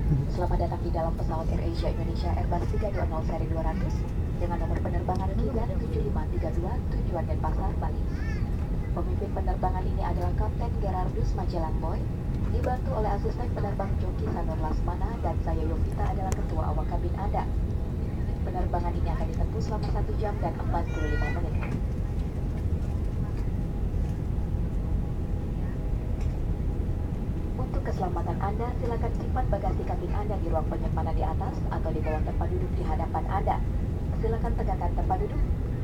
Selamat datang di dalam pesawat AirAsia Indonesia Airbus 320 seri 200 dengan nomor penerbangan KIGAN 7532 tujuan Denpasar, Bali. Pemimpin penerbangan ini adalah Kapten Gerardus Magellan Boy, dibantu oleh asisten penerbang Joki Sanur Lasmana, dan saya Yovita adalah ketua awak kabin Anda. Penerbangan ini akan ditempuh selama 1 jam dan 45 menit. Untuk keselamatan Anda, silakan simpan bagasi kabin Anda di ruang penyimpanan di atas atau di bawah tempat duduk di hadapan Anda. Silakan tegakkan tempat duduk,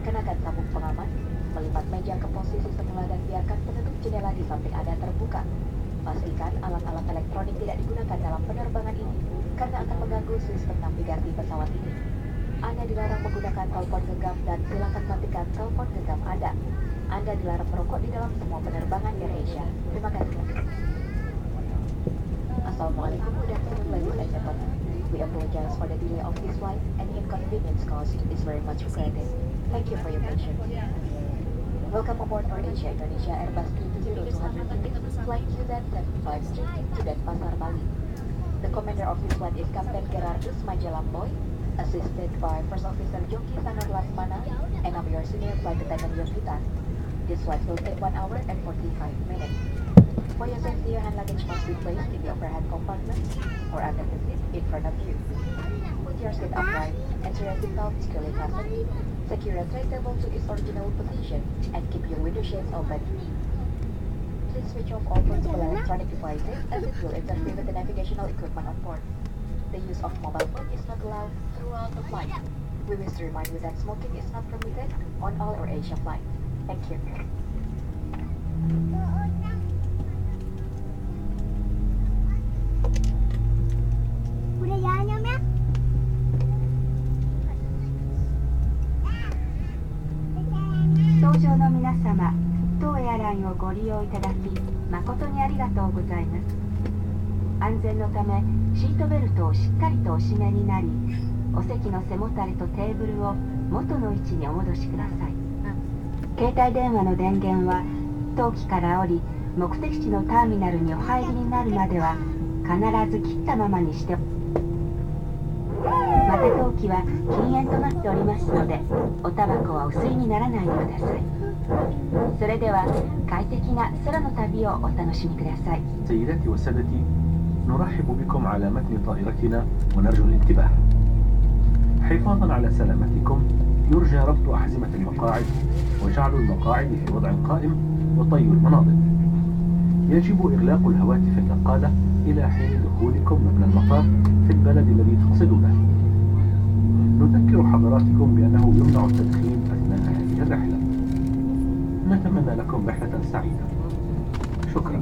kenakan sabuk pengaman, melipat meja ke posisi semula dan biarkan penutup jendela di samping Anda terbuka. Pastikan alat-alat elektronik tidak digunakan dalam penerbangan ini karena akan mengganggu sistem navigasi pesawat ini. Anda dilarang menggunakan telepon genggam dan silakan matikan telepon genggam Anda. Anda dilarang merokok di dalam semua penerbangan AirAsia. Terima kasih. Assalamualaikum, good afternoon, ladies and gentlemen. We apologize for the delay of this flight. Any inconvenience caused is very much regretted. Thank you for your patience. Welcome aboard AirAsia Indonesia Airbus 320-200 flight QZ 753 to Denpasar, Bali. The commander of this flight is Kapten Gerardus Magellan Boy, assisted by First Officer Joki Sanur Lasmana, and I'm your senior flight attendant Yovita. This flight will take 1 hour and 45 minutes. For your safety, your hand luggage must be placed in the overhead compartment or under the seat in front of you. Put your seat upright, ensure your seatbelt is securely fastened, secure your tray table to its original position, and keep your window shades open. Please switch off all portable electronic devices as it will interfere with the navigational equipment on board. The use of mobile phone is not allowed throughout the flight. We wish to remind you that smoking is not permitted on all AirAsia flights. Thank you. Udah jalan ya? 搭乗の皆様、当エアラインをご利用いただき誠にありがとうございます。安全のためシートベルトをしっかりとお締めになり、お席の背もたれとテーブルを元の位置にお戻しください。携帯電話の電源は当機から降り目的地のターミナルにお入りになるまでは必ず切ったままにして、また当機は禁煙となっておりますので、おタバコはお吸いにならないでください。それでは快適な空の旅をお楽しみください。 سيداتي وسادتي، نرحب بكم على متن طائرتنا ونرجو الانتباه. حفاظا على سلامتكم يرجى ربط أحزمة المقاعد وجعل المقاعد في وضع قائم وطي المناضد. يجب إغلاق الهواتف النقالة إلى حين دخولكم مبنى المطار في البلد الذي تقصدونه. نذكر حضراتكم بأنه يمنع التدخين أثناء هذه الرحلة. نتمنى لكم رحلة سعيدة. شكرا.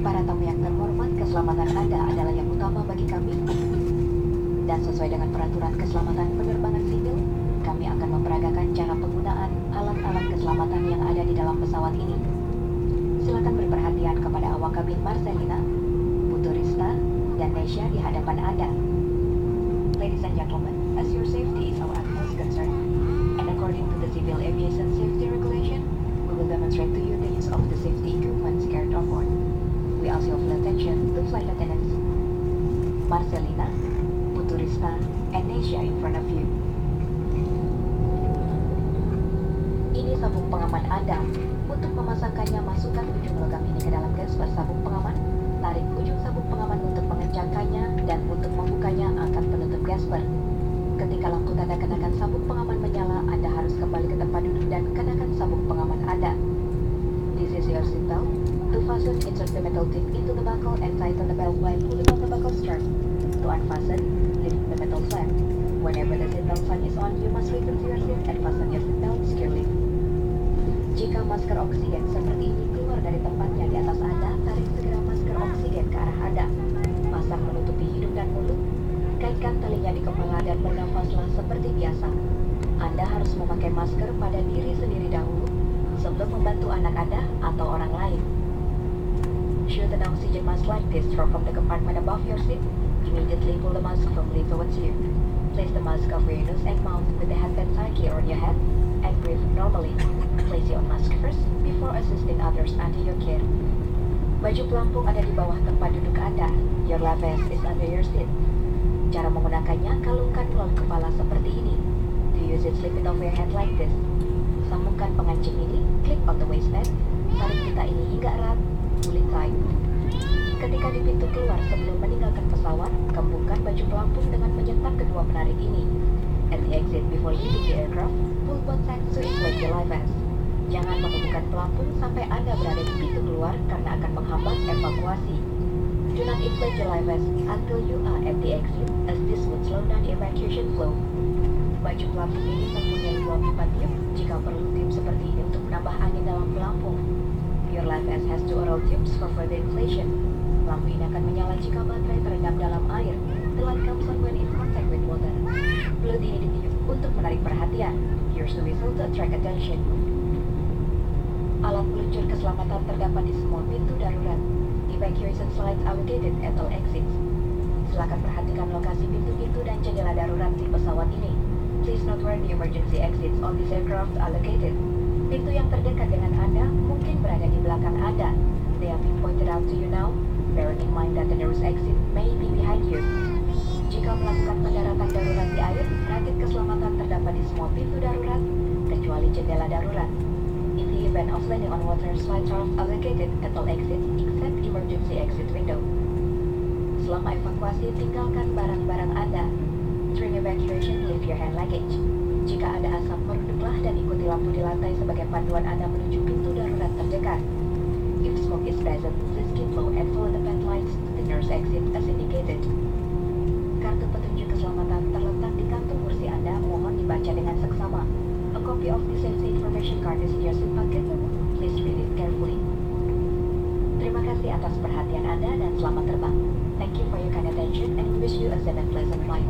Para tamu yang terhormat, keselamatan Anda adalah yang utama bagi kami. Dan sesuai dengan peraturan keselamatan penerbangan sipil, kami akan memperagakan cara penggunaan alat-alat keselamatan yang ada di dalam pesawat ini. Silakan beri perhatian kepada awak kabin Marcelina, Putu Rista, dan Nesha di hadapan Anda. Ladies and gentlemen, as your safety is our utmost concern, and according to the Civil Aviation Safety Regulation, we will demonstrate to you the use of the safety equipment carried on board. We ask your full attention to flight attendants Marcelina, Putu Rista, and Nesha in front of you. Ini sabuk pengaman Anda. Untuk memasangkannya, masukkan ujung logam ini ke dalam gasper sabuk pengaman, tarik ujung sabuk pengaman untuk mengencangkannya, dan untuk membukanya angkat penutup gasper. Ketika lampu tanda kenakan sabuk pengaman menyala, Anda harus kembali ke tempat duduk dan kenakan sabuk pengaman Anda. This is your seatbelt. To fasten, insert the metal tip into the buckle and tighten the belt while pulling on the buckle strap. To unfasten, lift the metal flap. Whenever the seatbelt sign is on, you must return to your seat and fasten your seatbelt securely. Jika masker oksigen seperti ini keluar dari tempatnya di atas Anda, tarik segera masker oksigen ke arah Anda. Pasang menutupi hidung dan mulut. Kaitkan talinya di kepala dan bernafaslah seperti biasa. Anda harus memakai masker pada diri sendiri dahulu sebelum membantu anak Anda atau orang lain. Shoot an oxygen mask like this from the compartment above your seat. Immediately pull the mask firmly towards you. Place the mask over your nose and mouth with the headband tightly around your head and breathe normally. Place your mask first before assisting others under your care. Baju pelampung ada di bawah tempat duduk Anda. Your life vest is under your seat. Cara menggunakannya, kalungkan melalui kepala seperti ini. To use it, slip it over your head like this. Sambungkan pengancing ini, clip on the waistband. Tarik pita ini hingga erat, pull it tight. Ketika di pintu keluar sebelum meninggalkan pesawat, kembungkan baju pelampung dengan menyetak kedua penarik ini. At the exit before leaving the aircraft, pull both sides to inflate your life vest. Jangan mengebukan pelampung sampai Anda berada di pintu keluar karena akan menghambat evakuasi. Do not inflate your life vest until you are at the exit, as this would slow down the evacuation flow. Baju pelampung ini mempunyai dua pipa tiup jika perlu tiup seperti ini untuk menambah angin dalam pelampung. Your life vest has two oral tubes for further inflation. Lampu ini akan menyala jika baterai terendam dalam air. The light comes on when in contact with water. Belut ini ditiup untuk menarik perhatian. Use the whistle to attract attention. Alat peluncur keselamatan terdapat di semua pintu darurat. Evacuation slides are located at all exits. Silakan perhatikan lokasi pintu-pintu dan jendela darurat di pesawat ini. Please note where the emergency exits on this aircraft are located. Pintu yang terdekat dengan Anda mungkin berada di belakang Anda. They have been pointed out to you now, bearing in mind that the nearest exit may be behind you. Jika melakukan pendaratan darurat di air, rakit keselamatan terdapat di semua pintu darurat, kecuali jendela darurat. In the event of landing on water, slide rafts are located at all exits except emergency exit window. Selama evakuasi, tinggalkan barang-barang Anda. During evacuation, leave your hand luggage. Jika ada asap, meruduklah dan ikuti lampu di lantai sebagai panduan Anda menuju pintu darurat terdekat. If smoke is present, please keep low and follow the vent lights to the nearest exit as indicated. Kartu petunjuk keselamatan terletak di kantung kursi Anda, mohon dibaca dengan seksama. A copy of the safety information card is in your seat pocket. Please read it carefully. Terima kasih atas perhatian Anda dan selamat terbang. Thank you for your kind attention and we wish you a safe and pleasant flight.